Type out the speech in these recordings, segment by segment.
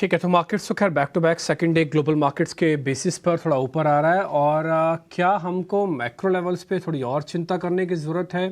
ठीक है, तो मार्केट्स तो खैर back to back second day global markets के बेसिस पर थोड़ा ऊपर आ रहा है। और क्या हमको मैक्रो लेवल्स पे थोड़ी और चिंता करने की ज़रूरत है?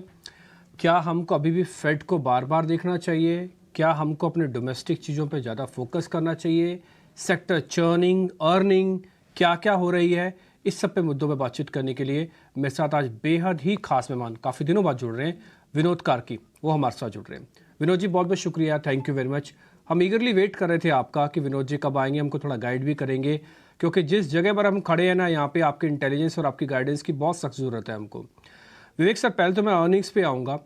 क्या हमको अभी भी फेड को बार बार देखना चाहिए? क्या हमको अपने डोमेस्टिक चीज़ों पे ज़्यादा फोकस करना चाहिए? सेक्टर चर्निंग, अर्निंग, क्या क्या हो रही है, इस सब पे मुद्दों पे बातचीत करने के लिए मेरे साथ आज बेहद ही खास मेहमान काफ़ी दिनों बाद जुड़ रहे हैं, विनोद कार्की, वो हमारे साथ जुड़ रहे हैं। विनोद जी बहुत बहुत शुक्रिया, थैंक यू वेरी मच। हम ईगरली वेट कर रहे थे आपका कि विनोद जी कब आएंगे, हमको थोड़ा गाइड भी करेंगे, क्योंकि जिस जगह पर हम खड़े हैं ना, यहाँ पे आपके इंटेलिजेंस और आपकी गाइडेंस की बहुत सख्त ज़रूरत है हमको। विवेक सर, पहले तो मैं अर्निंग्स पे आऊँगा।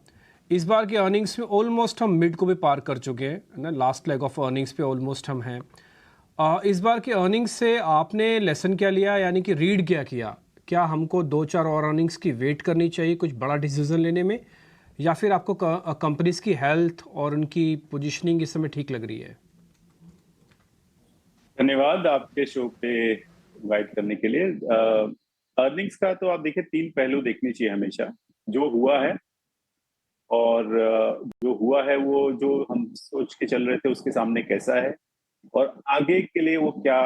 इस बार की अर्निंग्स में ऑलमोस्ट हम मिड को भी पार कर चुके हैं ना, लास्ट लेग ऑफ अर्निंग्स पे ऑलमोस्ट हम हैं। इस बार की अर्निंग्स से आपने लेसन क्या लिया, यानी कि रीड क्या किया? क्या हमको दो चार और अर्निंग्स की वेट करनी चाहिए कुछ बड़ा डिसीजन लेने में, या फिर आपको कंपनीज की हेल्थ और उनकी पोजीशनिंग इस समय ठीक लग रही है? धन्यवाद आपके शो पे इनवाइट करने के लिए। अर्निंग्स का तो आप देखिए, तीन पहलू देखने चाहिए हमेशा। जो हुआ है और जो हुआ है वो जो हम सोच के चल रहे थे उसके सामने कैसा है, और आगे के लिए वो क्या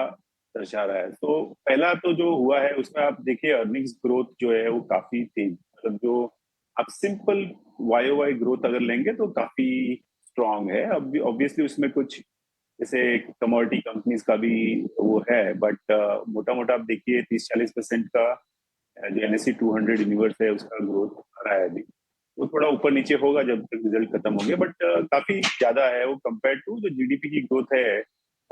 दर्शा रहा है। तो पहला तो जो हुआ है उसमें आप देखिए, अर्निंग्स ग्रोथ जो है वो काफी तेज, मतलब जो आप सिंपल वाई वाई ग्रोथ अगर लेंगे तो काफी स्ट्रांग है। अब ऑब्वियसली उसमें कुछ जैसे कमोडिटी कंपनीज का भी वो है, बट मोटा मोटा आप देखिए 30-40% का जो NSE 200 यूनिवर्स है उसका ग्रोथ आ रहा है अभी। वो थोड़ा ऊपर नीचे होगा जब तक रिजल्ट खत्म होंगे, बट काफी ज्यादा है वो कंपेयर टू जो जीडीपी की ग्रोथ है,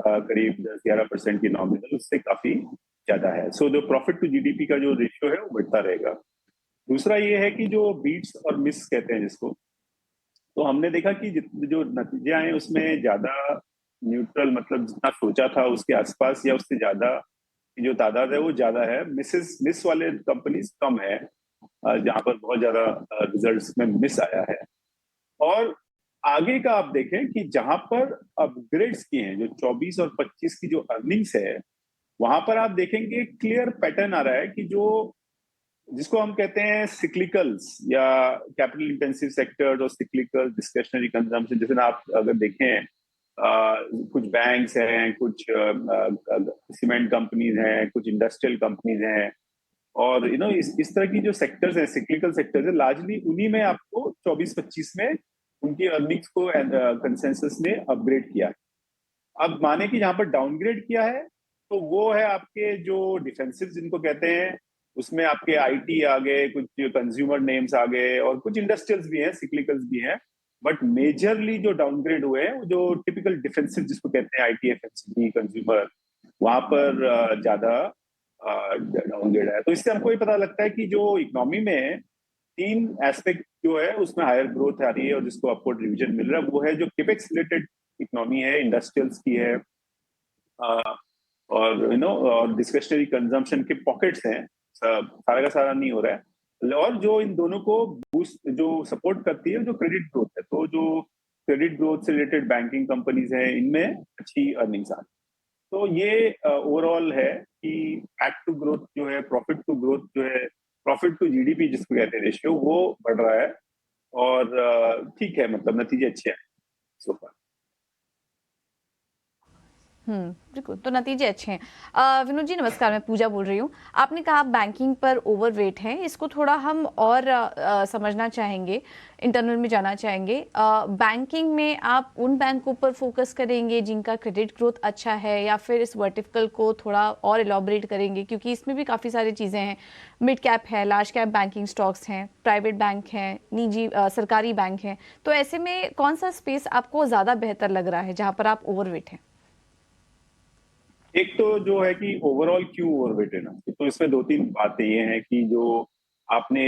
करीब 10-11% की नॉमिनल, उससे काफी ज्यादा है। सो जो प्रॉफिट टू जीडीपी का जो रेशियो है वो बढ़ता रहेगा। दूसरा ये है कि जो बीट्स और मिस कहते हैं जिसको, तो हमने देखा कि जो नतीजे आए उसमें ज्यादा न्यूट्रल, मतलब जितना सोचा था उसके आसपास या उससे ज्यादा की जो तादाद है वो ज्यादा है। मिस वाले कंपनीज कम है, जहां पर बहुत ज्यादा रिजल्ट्स में मिस आया है। और आगे का आप देखें कि जहां पर अपग्रेड्स किए हैं, जो 24 और 25 की जो अर्निंग्स है, वहां पर आप देखेंगे क्लियर पैटर्न आ रहा है कि जो जिसको हम कहते हैं सिक्लिकल्स या कैपिटल इंटेंसिव सेक्टर्स और सिक्लिकल डिस्क्रिशनरी कंजम्पशन, जैसे ना आप अगर देखें कुछ बैंक्स हैं, कुछ सीमेंट कंपनीज हैं, कुछ इंडस्ट्रियल कंपनीज हैं, और इस तरह की जो सेक्टर्स हैं, सिक्लिकल सेक्टर्स है, लार्जली उन्हीं में आपको 24-25 में उनकी अर्निंग्स को कंसेंसस ने अपग्रेड किया है। अब माने कि जहां पर डाउनग्रेड किया है तो वो है आपके जो डिफेंसिव जिनको कहते हैं, उसमें आपके आईटी आ गए, कुछ कंज्यूमर नेम्स आ गए, और कुछ इंडस्ट्रियल्स भी हैं, सिक्लिकल्स भी हैं। बट मेजरली जो डाउनग्रेड हुए हैं वो जो टिपिकल डिफेंसिव जिसको कहते हैं, आईटी, एफएमसीजी, कंज्यूमर, वहां पर ज्यादा डाउनग्रेड है। तो इससे हमको ये पता लगता है कि जो इकोनॉमी में तीन एस्पेक्ट जो है उसमें हायर ग्रोथ आ रही है, और जिसको अपवर्ड रिवीजन मिल रहा है वो है जो किपेक्स रिलेटेड इकोनॉमी है, इंडस्ट्रियल्स की है, और और डिस्क्रिशनरी कंजम्पशन के पॉकेट्स हैं। सारा का सारा नहीं हो रहा है। और जो इन दोनों को बूस्ट जो सपोर्ट करती है, जो क्रेडिट ग्रोथ है, तो जो क्रेडिट ग्रोथ से रिलेटेड बैंकिंग कंपनीज हैं, इनमें अच्छी अर्निंग्स आ रही। तो ये ओवरऑल है कि बैक टू ग्रोथ जो है, प्रॉफिट टू ग्रोथ जो है, प्रॉफिट टू जीडीपी जिसको कहते हैं रेशियो, वो बढ़ रहा है। और ठीक है, मतलब नतीजे अच्छे हैं सो फार। बिल्कुल, तो नतीजे अच्छे हैं। विनोद जी नमस्कार, मैं पूजा बोल रही हूँ। आपने कहा आप बैंकिंग पर ओवरवेट हैं, इसको थोड़ा हम और समझना चाहेंगे, इंटरनल में जाना चाहेंगे। बैंकिंग में आप उन बैंकों पर फोकस करेंगे जिनका क्रेडिट ग्रोथ अच्छा है, या फिर इस वर्टिकल को थोड़ा और एलॉबरेट करेंगे, क्योंकि इसमें भी काफ़ी सारी चीज़ें हैं, मिड कैप है, लार्ज कैप बैंकिंग स्टॉक्स हैं, प्राइवेट बैंक हैं, निजी सरकारी बैंक हैं, तो ऐसे में कौन सा स्पेस आपको ज़्यादा बेहतर लग रहा है जहाँ पर आप ओवरवेट हैं? एक तो जो है कि ओवरऑल क्यों ओवरवेटेड है, तो इसमें दो तीन बातें ये हैं कि जो आपने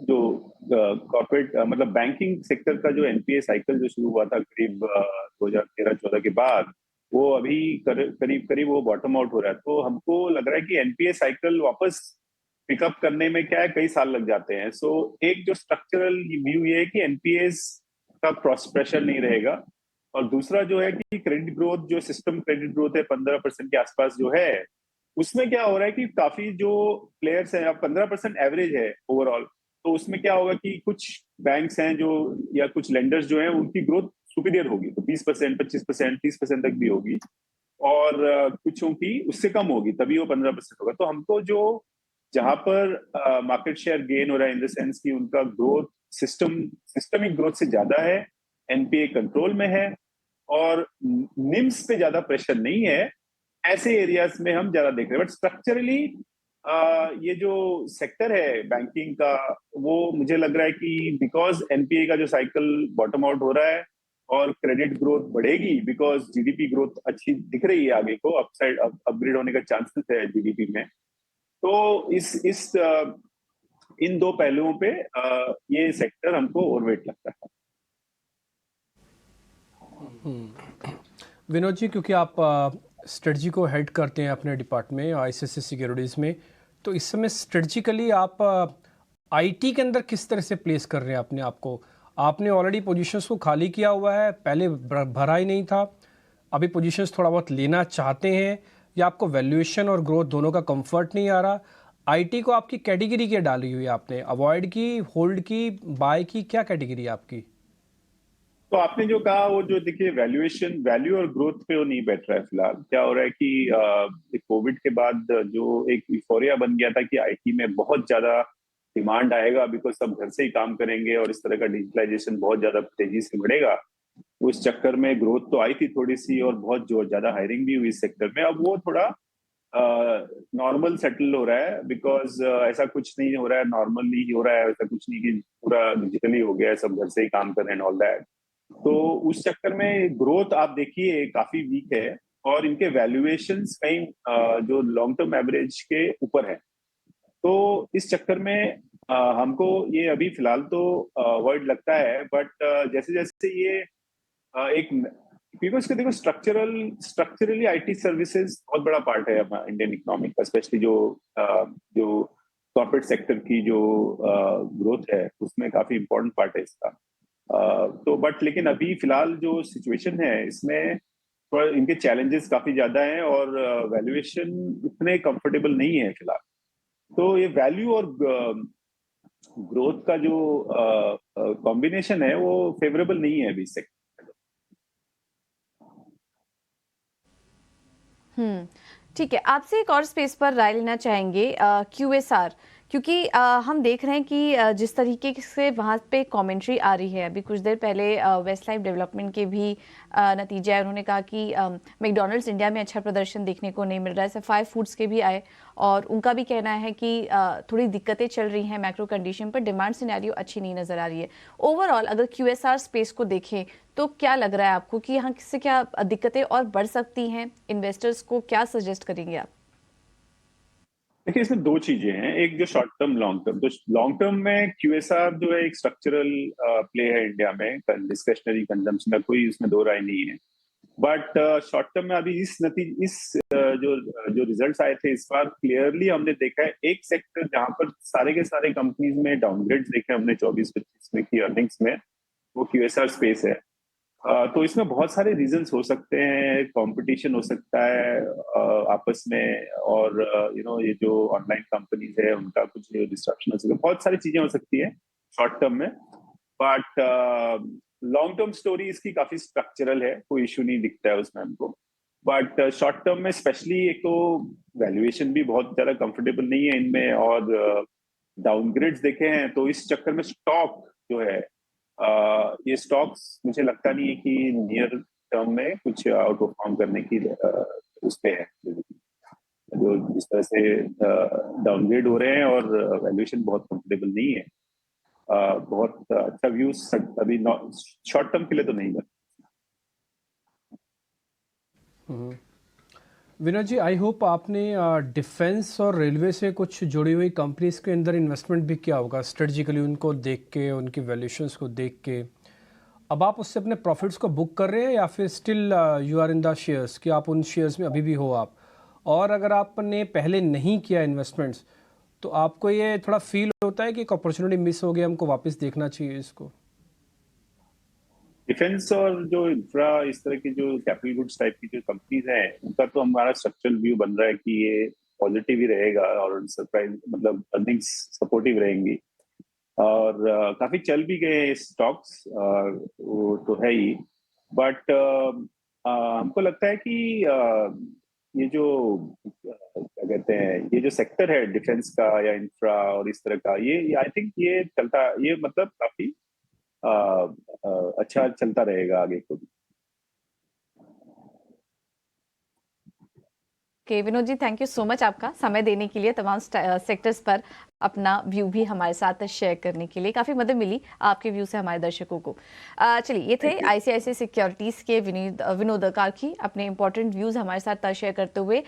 जो कॉर्पोरेट मतलब बैंकिंग सेक्टर का जो एनपीए साइकिल जो शुरू हुआ था करीब 2013-14 के बाद, वो अभी करीब करीब वो बॉटम आउट हो रहा है। तो हमको लग रहा है कि एनपीए साइकिल वापस पिकअप करने में क्या है, कई साल लग जाते हैं। सो एक जो स्ट्रक्चरल व्यू ये है कि एनपीएस का क्रॉस प्रेशर नहीं रहेगा। और दूसरा जो है कि क्रेडिट ग्रोथ, जो सिस्टम क्रेडिट ग्रोथ है 15% के आसपास जो है, उसमें क्या हो रहा है कि काफी जो प्लेयर्स हैं, अब 15% एवरेज है ओवरऑल, तो उसमें क्या होगा कि कुछ बैंक्स हैं जो, या कुछ लेंडर्स जो हैं, उनकी ग्रोथ सुपीरियर होगी, तो 20%, 25%, 30% तक भी होगी। और कुछों की उससे कम होगी, तभी वो 15% होगा। तो हमको जो जहां पर मार्केट शेयर गेन हो रहा है इन द सेंस कि उनका ग्रोथ सिस्टमिक ग्रोथ से ज्यादा है, एनपीए कंट्रोल में है और निम्स पे ज्यादा प्रेशर नहीं है, ऐसे एरियाज में हम ज्यादा देख रहे हैं। बट स्ट्रक्चरली ये जो सेक्टर है बैंकिंग का, वो मुझे लग रहा है कि बिकॉज एनपीए का जो साइकिल बॉटम आउट हो रहा है और क्रेडिट ग्रोथ बढ़ेगी, बिकॉज जीडीपी ग्रोथ अच्छी दिख रही है आगे को, अपसाइड अपग्रेड होने का चांसेस है जीडीपी में। तो इस इन दो पहलुओं पे ये सेक्टर हमको ओवरवेट लगता है। विनोद जी, क्योंकि आप स्ट्रेटजी को हेड करते हैं अपने डिपार्टमेंट आईसीआईसीआई सिक्योरिटीज़ में, तो इस समय स्ट्रेटजिकली आप आईटी के अंदर किस तरह से प्लेस कर रहे हैं अपने आप को? आपने ऑलरेडी पोजीशंस को खाली किया हुआ है, पहले भरा ही नहीं था, अभी पोजीशंस थोड़ा बहुत लेना चाहते हैं, या आपको वैल्यूएशन और ग्रोथ दोनों का कंफर्ट नहीं आ रहा? आईटी को आपकी कैटेगरी क्या डाली हुई है आपने? अवॉइड की, होल्ड की, बाय की, क्या कैटेगरी है आपकी? तो आपने जो कहा वो जो देखिए वैल्यूएशन, वैल्यू और ग्रोथ पे वो नहीं बैठ रहा है फिलहाल। क्या हो रहा है कि कोविड के बाद जो एक यूफोरिया बन गया था कि आईटी में बहुत ज्यादा डिमांड आएगा बिकॉज सब घर से ही काम करेंगे और इस तरह का डिजिटलाइजेशन बहुत ज्यादा तेजी से बढ़ेगा, उस चक्कर में ग्रोथ तो आई थी थोड़ी सी और बहुत जो ज्यादा हायरिंग भी हुई इस सेक्टर में। अब वो थोड़ा नॉर्मल सेटल हो रहा है बिकॉज ऐसा कुछ नहीं हो रहा है, नॉर्मली हो रहा है, ऐसा कुछ नहीं कि पूरा डिजिटली हो गया है, सब घर से ही काम कर रहे हैं ऑल दैट। तो उस चक्कर में ग्रोथ आप देखिए काफी वीक है और इनके वैल्यूएशंस कहीं जो लॉन्ग टर्म एवरेज के ऊपर है। तो इस चक्कर में हमको ये अभी फिलहाल तो अवॉइड लगता है। बट जैसे जैसे ये एक, क्योंकि उसके देखो स्ट्रक्चरली आईटी सर्विसेज बहुत बड़ा पार्ट है इंडियन इकोनॉमी का, स्पेशली जो कॉर्पोरेट सेक्टर की जो ग्रोथ है उसमें काफी इंपॉर्टेंट पार्ट है इसका। तो बट लेकिन अभी फिलहाल जो सिचुएशन है इसमें थोड़ा इनके चैलेंजेस काफी ज्यादा हैं और वैल्यूएशन इतने कंफर्टेबल नहीं है फिलहाल। तो ये वैल्यू और ग्रोथ का जो कॉम्बिनेशन है वो फेवरेबल नहीं है अभी से। ठीक है, आपसे एक और स्पेस पर राय लेना चाहेंगे, क्यूएसआर, क्योंकि हम देख रहे हैं कि जिस तरीके से वहाँ पे कमेंट्री आ रही है, अभी कुछ देर पहले वेस्ट लाइफ डेवलपमेंट के भी नतीजे आए। उन्होंने कहा कि मैकडॉनल्ड्स इंडिया में अच्छा प्रदर्शन देखने को नहीं मिल रहा है, सफाई फूड्स के भी आए और उनका भी कहना है कि थोड़ी दिक्कतें चल रही हैं मैक्रो कंडीशन पर, डिमांड सिनेरियो अच्छी नहीं नज़र आ रही है। ओवरऑल अगर क्यूएसआर स्पेस को देखें तो क्या लग रहा है आपको कि यहाँ से क्या दिक्कतें और बढ़ सकती हैं? इन्वेस्टर्स को क्या सजेस्ट करेंगे आप? देखिए इसमें दो चीजें हैं, एक जो शॉर्ट टर्म लॉन्ग टर्म। तो लॉन्ग टर्म में क्यूएसआर जो है एक स्ट्रक्चरल प्ले है इंडिया में, डिस्क्रिशनरी कंजम्पशन का कोई इसमें दो राय नहीं है। बट शॉर्ट टर्म में अभी जो जो रिजल्ट्स आए थे इस बार क्लियरली हमने देखा है एक सेक्टर जहां पर सारे के सारे कंपनीज में डाउनग्रेड्स देखे हमने 24-25 में की अर्निंग्स में, वो क्यूएसआर स्पेस है। तो इसमें बहुत सारे रीजंस हो सकते हैं, कंपटीशन हो सकता है आपस में, और ये जो ऑनलाइन कंपनीज है उनका कुछ डिस्ट्रक्शन हो सकता है, बहुत सारी चीजें हो सकती है शॉर्ट टर्म में। बट लॉन्ग टर्म स्टोरी इसकी काफी स्ट्रक्चरल है, कोई इशू नहीं दिखता है उसमें हमको। बट शॉर्ट टर्म में स्पेशली एक तो वैल्यूएशन भी बहुत ज्यादा कंफर्टेबल नहीं है इनमें, और डाउनग्रेड्स देखे हैं तो इस चक्कर में स्टॉक जो है, ये स्टॉक्स मुझे लगता नहीं है कि नियर टर्म में कुछ आउट परफॉर्म करने की उस पे है। जो जिस तरह से डाउनग्रेड हो रहे हैं और वैल्यूएशन बहुत कंफर्टेबल नहीं है, बहुत अच्छा व्यू अभी शॉर्ट टर्म के लिए तो नहीं बन। विनोद जी, आई होप आपने डिफेंस और रेलवे से कुछ जुड़ी हुई कंपनीज के अंदर इन्वेस्टमेंट भी किया होगा स्ट्रेटजिकली, उनको देख के, उनकी वैल्यूएशंस को देख के। अब आप उससे अपने प्रॉफिट्स को बुक कर रहे हैं या फिर still you are in the shares, कि आप उन शेयर्स में अभी भी हो आप? और अगर आपने पहले नहीं किया इन्वेस्टमेंट्स तो आपको ये थोड़ा फील होता है कि एक अपॉर्चुनिटी मिस हो गया, हमको वापस देखना चाहिए इसको? डिफेंस और जो इंफ्रा इस तरह की जो कैपिटल गुड्स टाइप की जो कंपनीज हैं उनका तो हमारा स्ट्रक्चरल व्यू बन रहा है कि ये पॉजिटिव ही रहेगा और सरप्राइज मतलब अर्निंग्स सपोर्टिव रहेंगी। और काफी चल भी गए स्टॉक्स, वो तो है ही। बट हमको लगता है कि ये जो क्या कहते हैं, ये जो सेक्टर है डिफेंस का या इंफ्रा और इस तरह का, ये आई थिंक ये मतलब काफी अच्छा चलता रहेगा आगे को भी। Okay Vinod ji, thank you so much आपका समय देने के लिए, तमाम सेक्टर्स पर अपना व्यू भी हमारे साथ शेयर करने के लिए। काफ़ी मदद मिली आपके व्यू से हमारे दर्शकों को। चलिए, ये थे आईसीआईसीआई सिक्योरिटीज़ के विनोद कार्की अपने इंपॉर्टेंट व्यूज़ हमारे साथ शेयर करते हुए।